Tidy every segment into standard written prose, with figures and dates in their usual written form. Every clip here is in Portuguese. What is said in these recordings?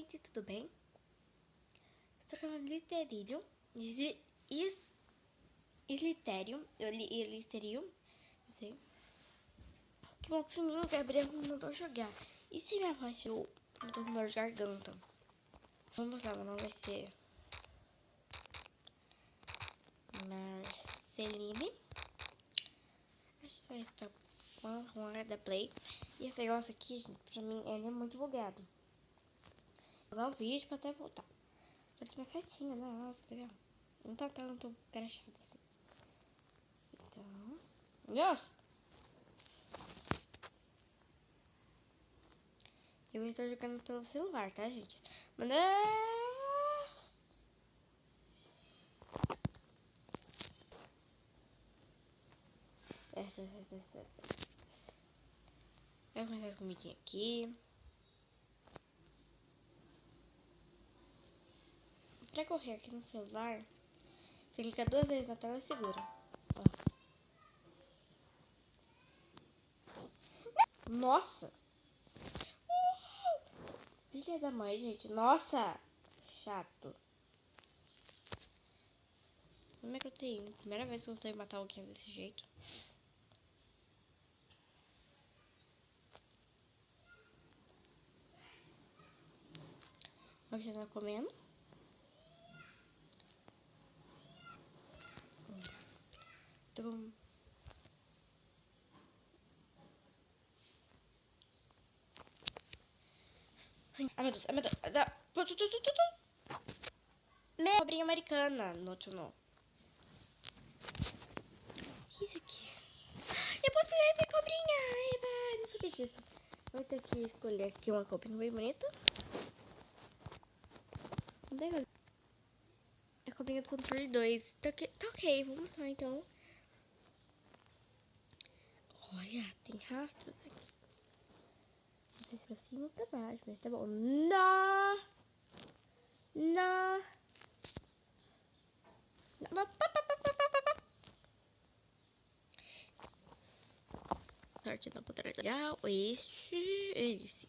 gente, tudo bem? Estou chamando Literium, Sliterium, Listerium, não sei. Que meu priminho Gabriel me mandou jogar. E se minha voz eu tô com dor de garganta? Vamos mostrar, meu nome vai ser Marceline. Acho que só está com a da Play. E esse negócio aqui, gente, pra mim, ele é muito bugado. Vou usar o vídeo pra até voltar. Tô aqui uma setinha, né? Nossa, tá vendo? Não tá tanto crachado assim. Então... Deus! Eu estou jogando pelo celular, tá, gente? Meu Deus! Vai começar a comidinha aqui. Pra correr aqui no celular, você clica 2 vezes na tela e segura. Ó. Nossa! Filha da mãe, gente. Nossa! Chato. Não é proteína. Primeira vez que eu tentei matar alguém desse jeito. Você tá comendo? Então... Ai, meu Deus, ai, meu Deus. Meu, cobrinha americana. Não. O que é isso aqui? Eu posso ler minha cobrinha. Eba, não sabia disso. Vou ter que escolher aqui uma cobrinha bem bonita. A cobrinha do controle 2. Tá ok, vamos lá então. Olha, tem rastros aqui. Não sei se pra cima ou pra baixo, mas tá bom. Não! Sorte não poder legal. Esse.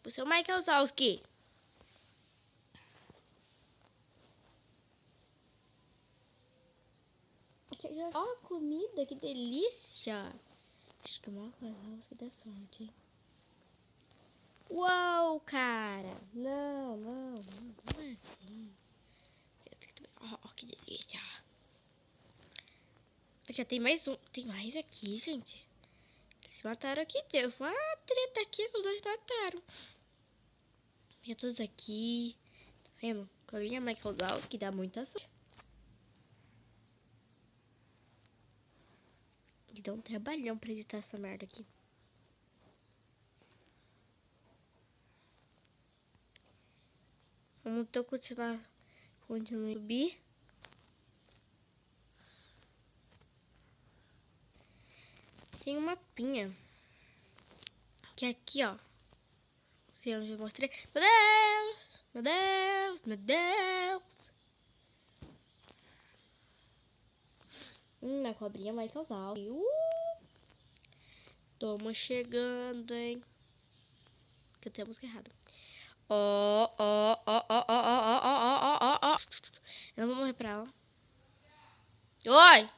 O seu Michael Zalski. Ó, comida, que delícia. Acho que o Michael Zalski dá sorte, hein? Uou, cara. Não é assim. Ó, que delícia. Já tem mais um. Tem mais aqui, gente. Eles se mataram aqui. Teve uma treta aqui que os dois mataram. Tinha todos aqui. Tá vendo? Cobrinha Michael Down, que dá muita sorte. E dá um trabalhão pra editar essa merda aqui. Vamos então continuar a subir. Tem uma pinha. Que é aqui, ó. Não sei onde eu mostrei. Meu Deus! Meu Deus! Meu Deus! A cobrinha vai causar. Tamo chegando, hein? Que eu tenho a música errada. Ó. Eu não vou morrer pra ela. Oi!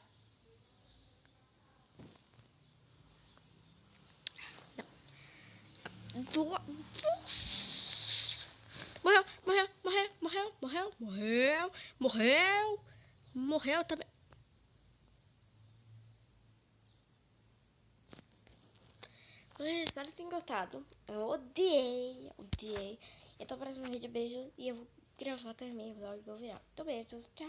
Morreu também. Espero que tenham gostado. Eu odiei. Então, próximo vídeo, beijo. E eu vou gravar também o vlog e vou virar. Então, beijos. Tchau.